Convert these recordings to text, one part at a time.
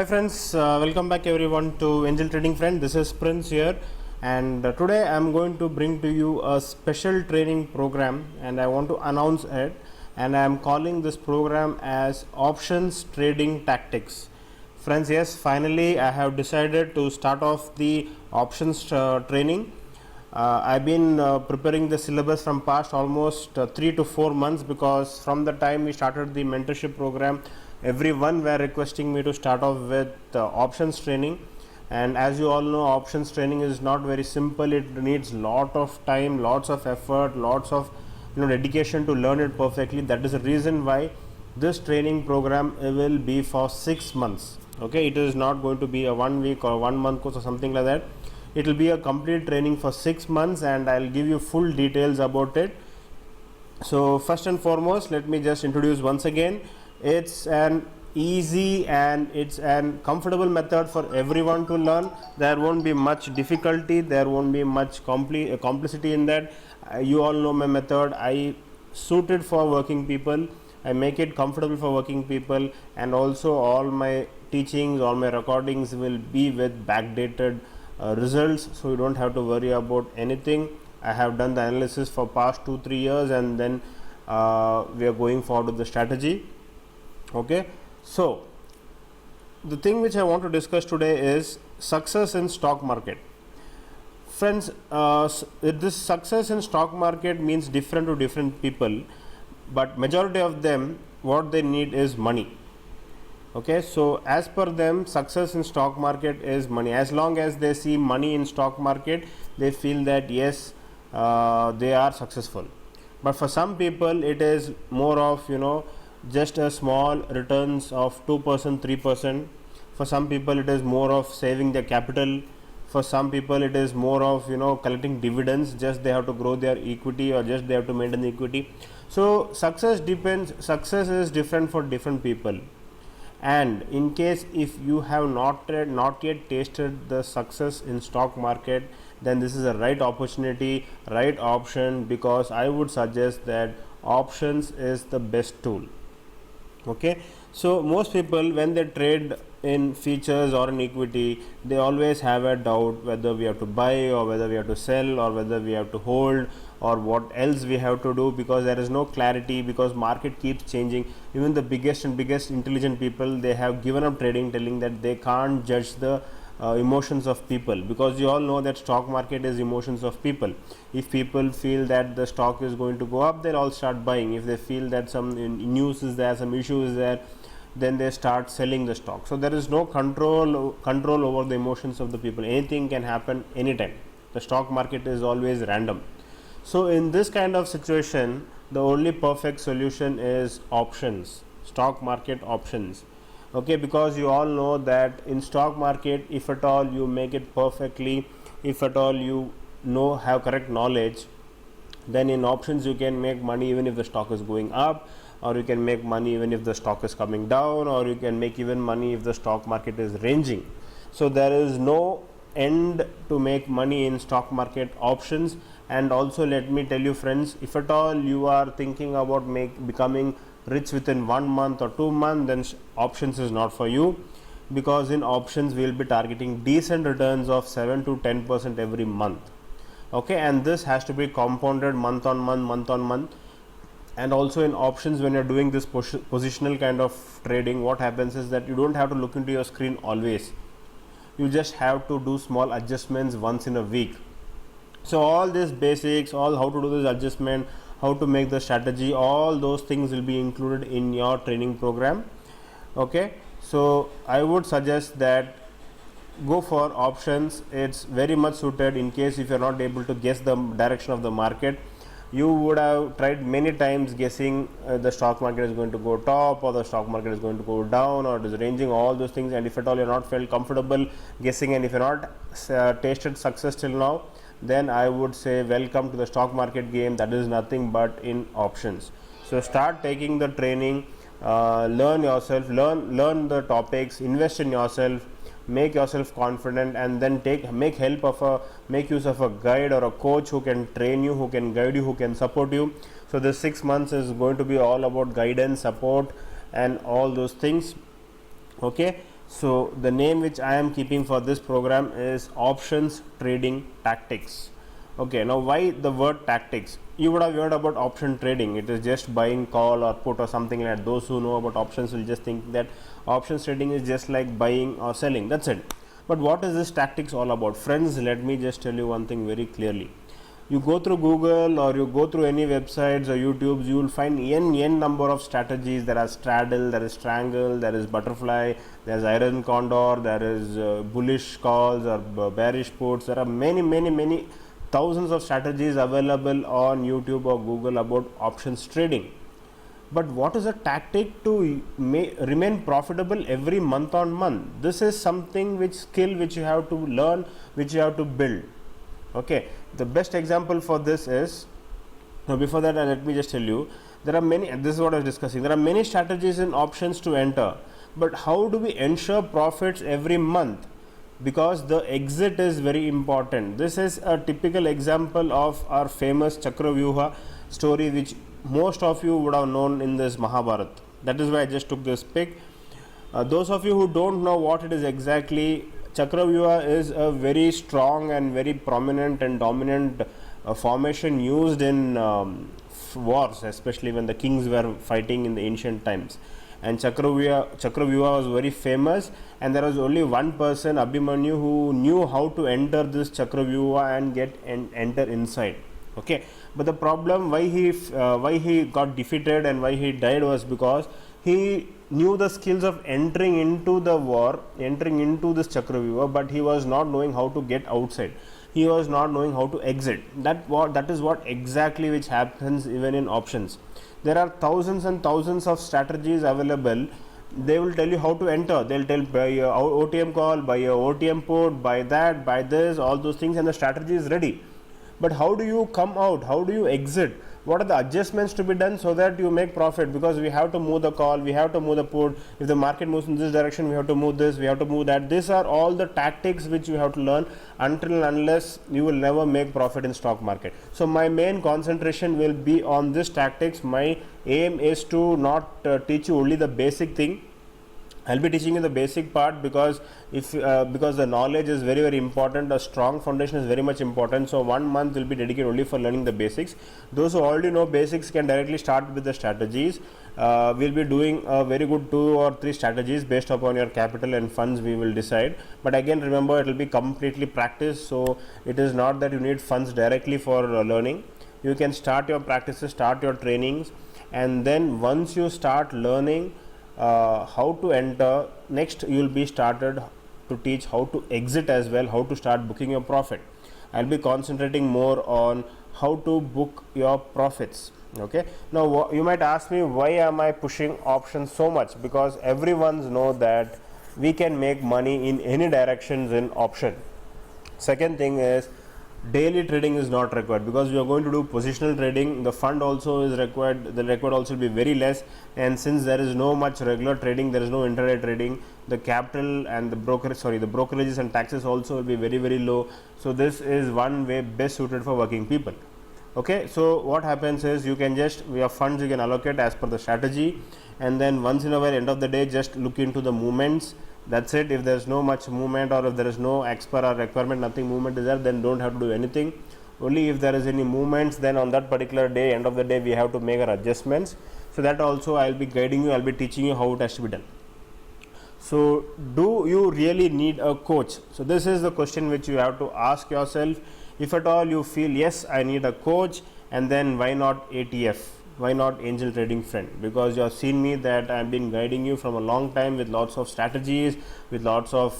Hi friends, welcome back everyone to Angel Trading Friend. This is Prince here, and today I am going to bring to you a special training program, and I want to announce it. And I am calling this program as Options Trading Tactics. Friends, yes, finally I have decided to start off the options training. I've been preparing the syllabus from past almost 3 to 4 months, because from the time we started the mentorship program, everyone were requesting me to start off with options training. And as you all know, options training is not very simple. It needs lot of time, lots of effort, lots of dedication to learn it perfectly. That is the reason why this training program will be for 6 months. Okay, it is not going to be a 1 week or 1 month course or something like that. It will be a complete training for 6 months, and I'll give you full details about it. So first and foremost, let me just introduce once again. It's an easy and it's an comfortable method for everyone to learn. There won't be much difficulty, there won't be much complexity in that. You all know my method. I suit it for working people, I make it comfortable for working people, and also all my teachings, all my recordings will be with backdated results, so you don't have to worry about anything. I have done the analysis for past 2-3 years, and then we are going forward with the strategy. Okay, so the thing which I want to discuss today is success in stock market. Friends, this success in stock market means different to different people, but majority of them, what they need is money. Okay, so as per them, success in stock market is money. As long as they see money in stock market, they feel that yes, they are successful. But for some people, it is more of just a small returns of 2%, 3%. For some people, it is more of saving their capital. For some people, it is more of collecting dividends. Just they have to grow their equity, or just they have to maintain the equity. So success is different for different people. And in case if you have not yet tasted the success in stock market, then this is a right opportunity, right option, because I would suggest that options is the best tool. Okay, so most people, when they trade in futures or in equity, they always have a doubt whether we have to buy or whether we have to sell or whether we have to hold or what else we have to do, because there is no clarity, because market keeps changing. Even the biggest intelligent people, they have given up trading, telling that they can't judge the emotions of people, because you all know that stock market is emotions of people. If people feel that the stock is going to go up, they'll all start buying. If they feel that some news is there, some issue is there, then they start selling the stock. So there is no control over the emotions of the people. Anything can happen anytime. The stock market is always random. So in this kind of situation, the only perfect solution is options, stock market options. Okay, because you all know that in stock market, if at all you make it perfectly, if at all you have correct knowledge, then in options you can make money even if the stock is going up, or you can make money even if the stock is coming down, or you can make even money if the stock market is ranging. So there is no end to make money in stock market options. And also, let me tell you friends, if at all you are thinking about becoming rich within 1 month or 2 months, then options is not for you, because in options we will be targeting decent returns of 7 to 10% every month. Okay, and this has to be compounded month on month. And also in options, when you are doing this positional kind of trading, what happens is that you don't have to look into your screen always. You just have to do small adjustments once in a week. So all these basics, all how to do this adjustment, how to make the strategy, all those things will be included in your training program. Okay, so I would suggest that go for options. It's very much suited in case if you are not able to guess the direction of the market. You would have tried many times guessing the stock market is going to go top, or the stock market is going to go down, or it is ranging, all those things. And if at all you are not felt comfortable guessing, and if you are not tasted success till now, then I would say welcome to the stock market game. That is nothing but in options. So start taking the training, learn yourself, learn the topics, invest in yourself, make yourself confident, and then make use of a guide or a coach who can train you, who can guide you, who can support you. So this 6 months is going to be all about guidance, support, and all those things. Okay, So the name which I am keeping for this program is Options Trading Tactics. Okay, now why the word tactics? You would have heard about option trading. It is just buying call or put or something like that. Those who know about options will just think that options trading is just like buying or selling. That's it. But what is this tactics all about? Friends, let me just tell you one thing very clearly. You go through Google or you go through any websites or YouTubes, you will find n number of strategies. There are straddle, there is strangle, there is butterfly, there is iron condor, there is bullish calls or bearish puts. There are many thousands of strategies available on YouTube or Google about options trading. But what is a tactic to remain profitable every month on month? This is something which skill which you have to learn, which you have to build. Okay, the best example for this is, now before that let me just tell you, there are many, this is what I was discussing, there are many strategies and options to enter, but how do we ensure profits every month? Because the exit is very important. This is a typical example of our famous Chakravyuha story, which most of you would have known in this Mahabharata. That is why I just took this pic. Those of you who don't know what it is exactly, Chakravyuha is a very strong and very prominent and dominant formation used in wars, especially when the kings were fighting in the ancient times. And Chakravyuha was very famous, and there was only one person, Abhimanyu, who knew how to enter this Chakravyuha and enter inside. Okay, but the problem why he got defeated and why he died was because he knew the skills of entering into the war, entering into this Chakravyuha, but he was not knowing how to get outside. He was not knowing how to exit. That is what exactly which happens even in options. There are thousands and thousands of strategies available. They will tell you how to enter. They'll tell buy a OTM call, buy a OTM put, buy that, buy this, all those things, and the strategy is ready. But how do you come out? How do you exit? What are the adjustments to be done so that you make profit? Because we have to move the call, we have to move the put. If the market moves in this direction, we have to move this, we have to move that. These are all the tactics which you have to learn, until and unless you will never make profit in stock market. So my main concentration will be on this tactics. My aim is to not teach you only the basic thing. I'll be teaching you the basic part, because because the knowledge is very important. A strong foundation is very much important. So 1 month will be dedicated only for learning the basics. Those who already know basics can directly start with the strategies. We'll be doing a very good 2 or 3 strategies based upon your capital and funds. We will decide, but again remember, it will be completely practice. So it is not that you need funds directly for learning. You can start your practices, start your trainings, and then once you start learning how to enter, next you will be started to teach how to exit as well, how to start booking your profit. I'll be concentrating more on how to book your profits. Okay, now you might ask me, why am I pushing options so much? Because everyone knows that we can make money in any directions in option. Second thing is, daily trading is not required, because we are going to do positional trading. The fund also is required, the required also will be very less, and since there is no much regular trading, there is no intraday trading, the capital and the brokerages and taxes also will be very low. So this is one way best suited for working people. Okay, so what happens is, you can just, your funds you can allocate as per the strategy, and then once in a while, end of the day, just look into the movements. That's it. If there is no much movement, or if there is no expert or requirement, nothing movement is there, then don't have to do anything. Only if there is any movements, then on that particular day, end of the day, we have to make our adjustments. So that also I will be guiding you, I will be teaching you how it has to be done. So do you really need a coach? So this is the question which you have to ask yourself. If at all you feel, yes, I need a coach, and then why not ATF? Why not Angel Trading Friend? Because you have seen me that I have been guiding you from a long time with lots of strategies, with lots of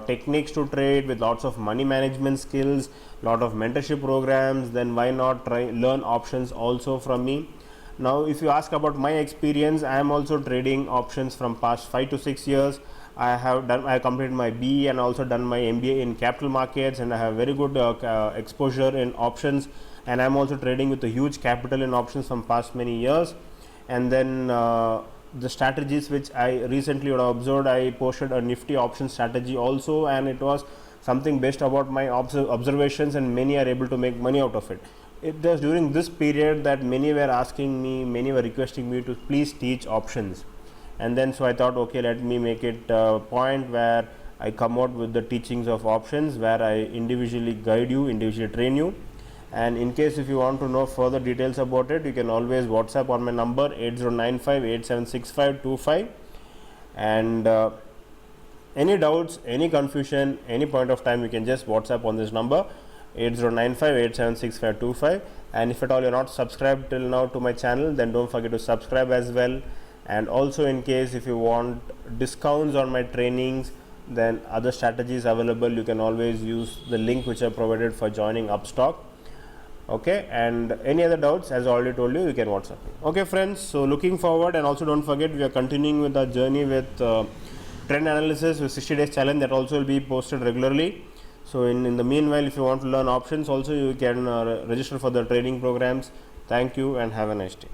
techniques to trade, with lots of money management skills, lot of mentorship programs. Then why not try learn options also from me? Now if you ask about my experience, I am also trading options from past 5 to 6 years. I completed my BE and also done my MBA in capital markets, and I have very good exposure in options, and I am also trading with a huge capital in options from past many years. And then the strategies which I recently observed, I posted a nifty option strategy also, and it was something based about my observations, and many are able to make money out of it. It was during this period that many were asking me, many were requesting me to please teach options. and then so I thought, okay, let me make it a point where I come out with the teachings of options, where I individually guide you, individually train you. And in case if you want to know further details about it, you can always WhatsApp on my number 8095876525, and any doubts, any confusion, any point of time, you can just WhatsApp on this number 8095876525. And if at all you're not subscribed till now to my channel, then don't forget to subscribe as well. And also, in case if you want discounts on my trainings, then other strategies available, you can always use the link which I provided for joining Upstock. Okay, and any other doubts, as I already told you, you can WhatsApp me. Okay friends, so looking forward, and also don't forget, we are continuing with our journey with trend analysis with 60 days challenge, that also will be posted regularly. So in the meanwhile, if you want to learn options also, you can register for the training programs. Thank you and have a nice day.